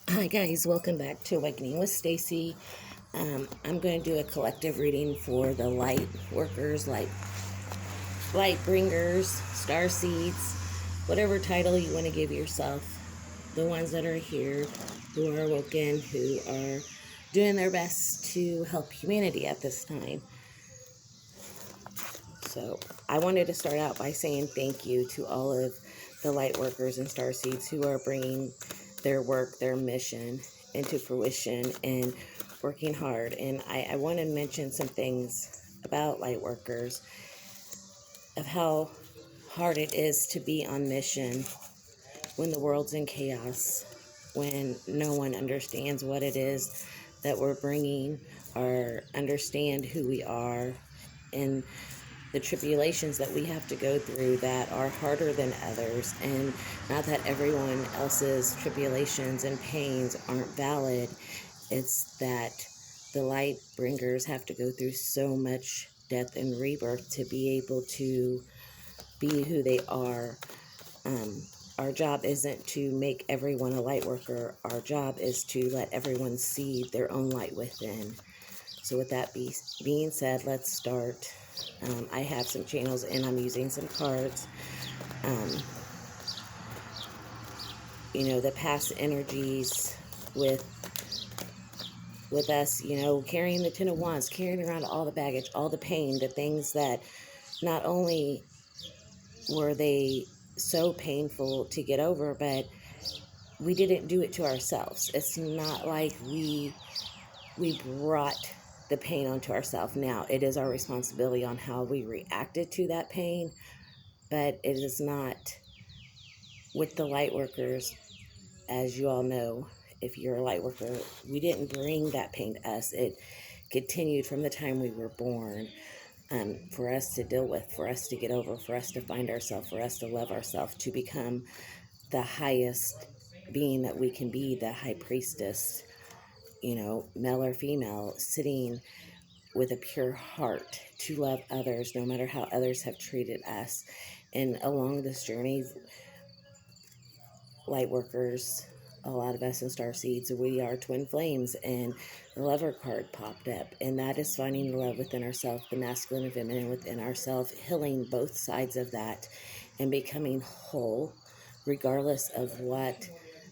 Hi guys, welcome back to Awakening with Stacy. I'm going to do a collective reading for the light workers, light bringers, star seeds, whatever title you want to give yourself. The ones that are here, who are awoken, who are doing their best to help humanity at this time. So I wanted to start out by saying thank you to all of the light workers and star seeds who are bringing their work, their mission into fruition and working hard. And I want to mention some things about light workers, of how hard it is to be on mission when the world's in chaos, when no one understands what it is that we're bringing or understand who we are, and the tribulations that we have to go through that are harder than others. And not that everyone else's tribulations and pains aren't valid, it's that the light bringers have to go through so much death and rebirth to be able to be who they are. Our job isn't to make everyone a light worker. Our job is to let everyone see their own light within. So with that being said, let's start. I have some channels and I'm using some cards. Um, the past energies with us, carrying the Ten of Wands, carrying around all the baggage, all the pain, the things that not only were they so painful to get over, but we didn't do it to ourselves. It's not like we brought the pain onto ourselves. Now, it is our responsibility on how we reacted to that pain, but it is not with the light workers. As you all know, if you're a light worker, we didn't bring that pain to us. It continued from the time we were born, for us to deal with, for us to get over, for us to find ourselves, for us to love ourselves, to become the highest being that we can be, the high priestess, male or female, sitting with a pure heart to love others no matter how others have treated us. And along this journey, light workers, a lot of us in star seeds, we are twin flames, and the lover card popped up, and that is finding the love within ourselves, the masculine and feminine within ourselves, healing both sides of that and becoming whole regardless of what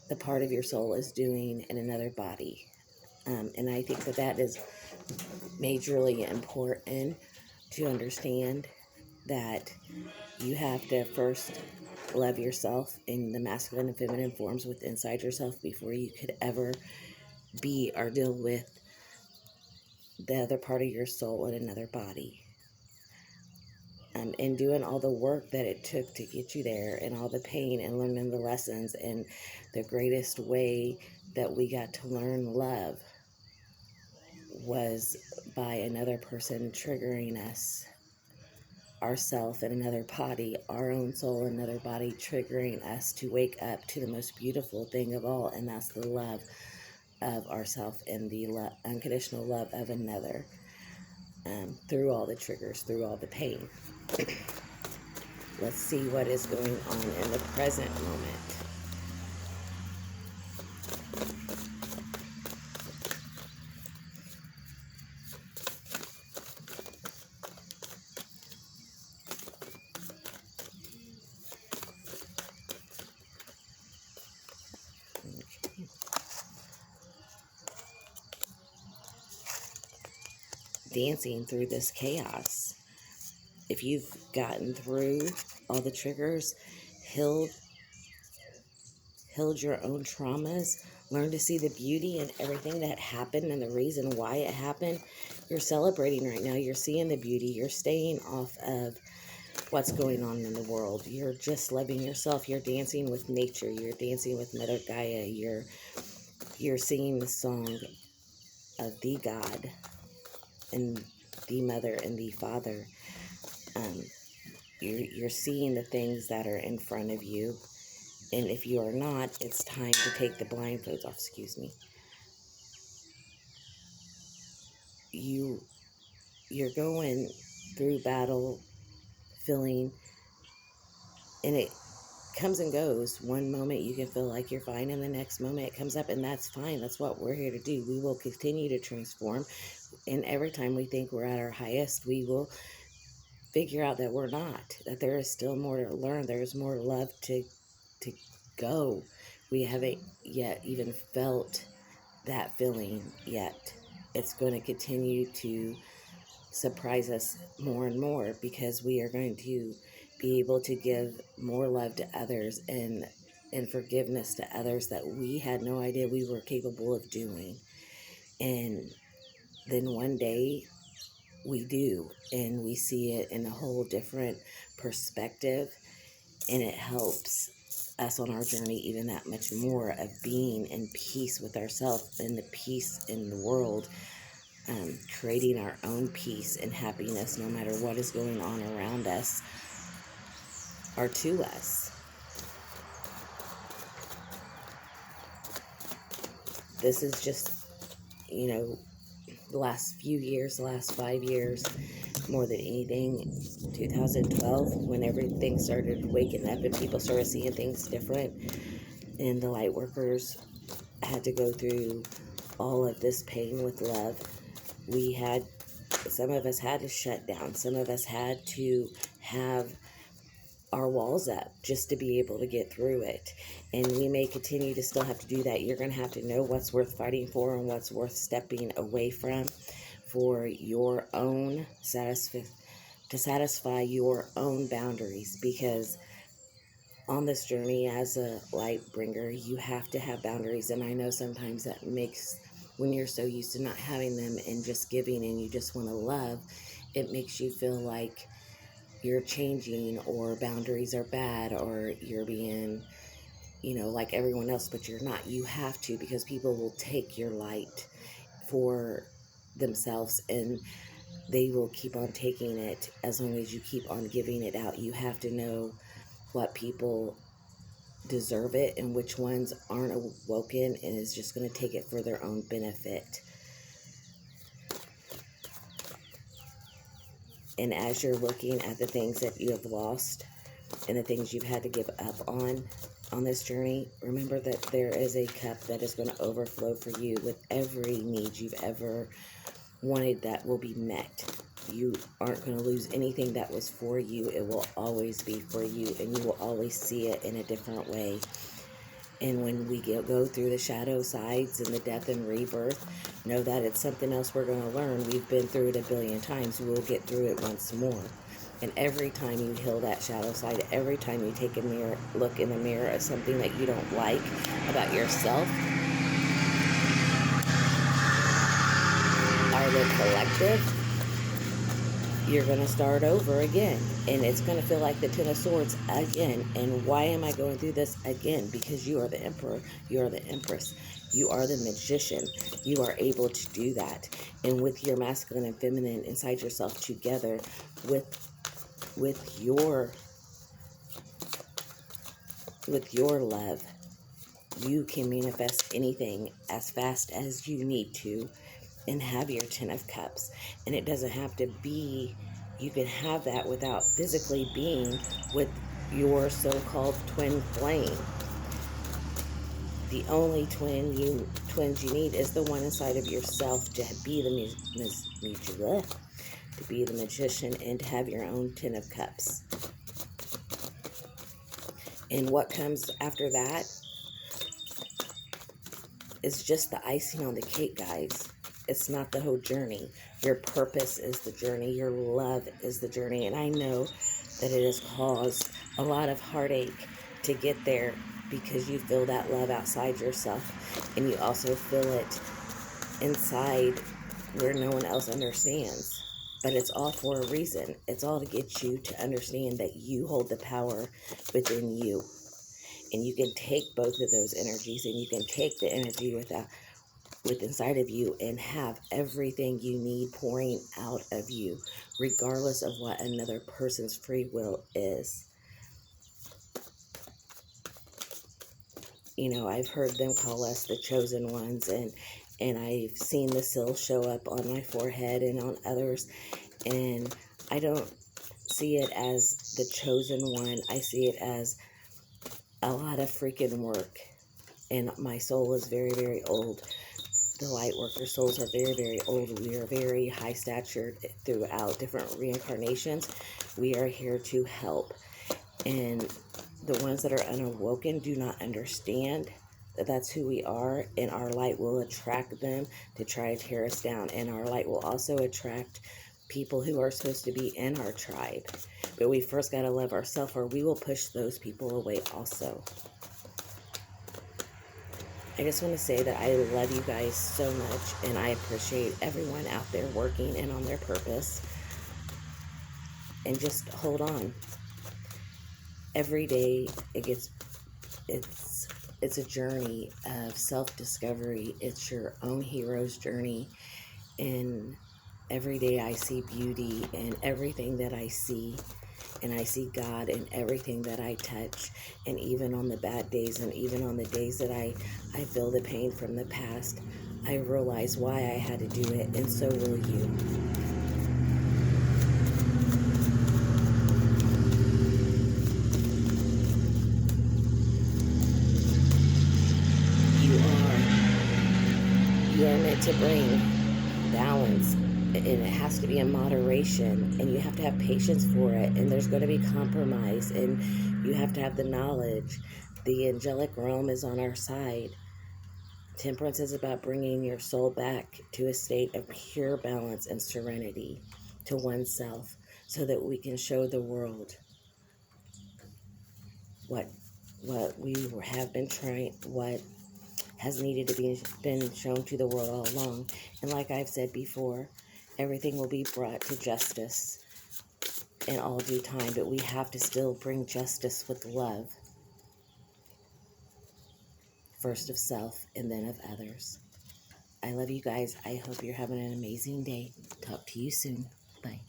the part of your soul is doing in another body. And I think that is majorly important to understand, that you have to first love yourself in the masculine and feminine forms with inside yourself before you could ever be or deal with the other part of your soul in another body. And doing all the work that it took to get you there, and all the pain, and learning the lessons. And the greatest way that we got to learn love was by another person triggering us, ourself in another body, our own soul in another body, triggering us to wake up to the most beautiful thing of all, and that's the love of ourself and the unconditional love of another, through all the triggers, through all the pain. Let's see what is going on in the present moment. Dancing through this chaos. If you've gotten through all the triggers, healed your own traumas, learn to see the beauty in everything that happened and the reason why it happened, you're celebrating right now. You're seeing the beauty. You're staying off of what's going on in the world. You're just loving yourself. You're dancing with nature. You're dancing with Mother Gaia. You're singing the song of the God and the Mother and the Father. You're seeing the things that are in front of you. And if you are not, it's time to take the blindfolds off. Excuse me. You're going through battle, feeling, and comes and goes. One moment you can feel like you're fine, and the next moment it comes up, and that's fine. That's what we're here to do. We will continue to transform, and every time we think we're at our highest, we will figure out that we're not, that there is still more to learn. There's more love to go. We haven't yet even felt that feeling yet. It's going to continue to surprise us more and more, because we are going to be able to give more love to others and forgiveness to others that we had no idea we were capable of doing. And then one day we do, and we see it in a whole different perspective, and it helps us on our journey even that much more of being in peace with ourselves and the peace in the world, creating our own peace and happiness no matter what is going on around us or to us. This is just, the last few years, the last 5 years, more than anything, 2012, when everything started waking up and people started seeing things different, and the light workers had to go through all of this pain with love. Some of us had to shut down. Some of us had to have our walls up just to be able to get through it. And we may continue to still have to do that. You're going to have to know what's worth fighting for and what's worth stepping away from for your own to satisfy your own boundaries, because on this journey as a light bringer, you have to have boundaries. And I know sometimes that makes, when you're so used to not having them and just giving and you just want to love, it makes you feel like you're changing, or boundaries are bad, or you're being, like everyone else, but you're not. You have to, because people will take your light for themselves, and they will keep on taking it as long as you keep on giving it out. You have to know what people deserve it and which ones aren't awoken and is just going to take it for their own benefit. And as you're looking at the things that you have lost and the things you've had to give up on this journey, remember that there is a cup that is going to overflow for you with every need you've ever wanted that will be met. You aren't going to lose anything that was for you. It will always be for you, and you will always see it in a different way. And when we go through the shadow sides and the death and rebirth, know that it's something else we're going to learn. We've been through it a billion times. We'll get through it once more. And every time you heal that shadow side, every time you take a look in the mirror at something that you don't like about yourself or the collective, you're going to start over again. And it's going to feel like the Ten of Swords again. And why am I going through this again? Because you are the Emperor. You are the Empress. You are the Magician. You are able to do that. And with your masculine and feminine inside yourself together, with your love, you can manifest anything as fast as you need to and have your 10 of Cups. And it doesn't have to be, you can have that without physically being with your so-called twin flame. The only twins you need is the one inside of yourself to be the magician and to have your own 10 of Cups. And what comes after that is just the icing on the cake, guys. It's not the whole journey. Your purpose is the journey. Your love is the journey. And I know that it has caused a lot of heartache to get there, because you feel that love outside yourself. And you also feel it inside where no one else understands. But it's all for a reason. It's all to get you to understand that you hold the power within you. And you can take both of those energies, and you can take the energy with inside of you and have everything you need pouring out of you, regardless of what another person's free will is. I've heard them call us the chosen ones, and I've seen the seal show up on my forehead and on others, and I don't see it as the chosen one. I see it as a lot of freaking work. And my soul is very, very old. The light worker souls are very, very old. We are very high statured throughout different reincarnations. We are here to help. And the ones that are unawoken do not understand that that's who we are. And our light will attract them to try to tear us down. And our light will also attract people who are supposed to be in our tribe. But we first got to love ourselves, or we will push those people away also. I just want to say that I love you guys so much, and I appreciate everyone out there working and on their purpose. And just hold on. Every day it's a journey of self-discovery. It's your own hero's journey. And every day I see beauty in everything that I see. And I see God in everything that I touch. And even on the bad days, and even on the days that I feel the pain from the past, I realize why I had to do it, and so will you. You are meant to bring balance, and it has to be in moderation, and you have to have patience for it, and there's going to be compromise, and you have to have the knowledge. The angelic realm is on our side. Temperance is about bringing your soul back to a state of pure balance and serenity to oneself, so that we can show the world what we have been trying, what has needed to be been shown to the world all along. And like I've said before, everything will be brought to justice in all due time, but we have to still bring justice with love, first of self and then of others. I love you guys. I hope you're having an amazing day. Talk to you soon. Bye.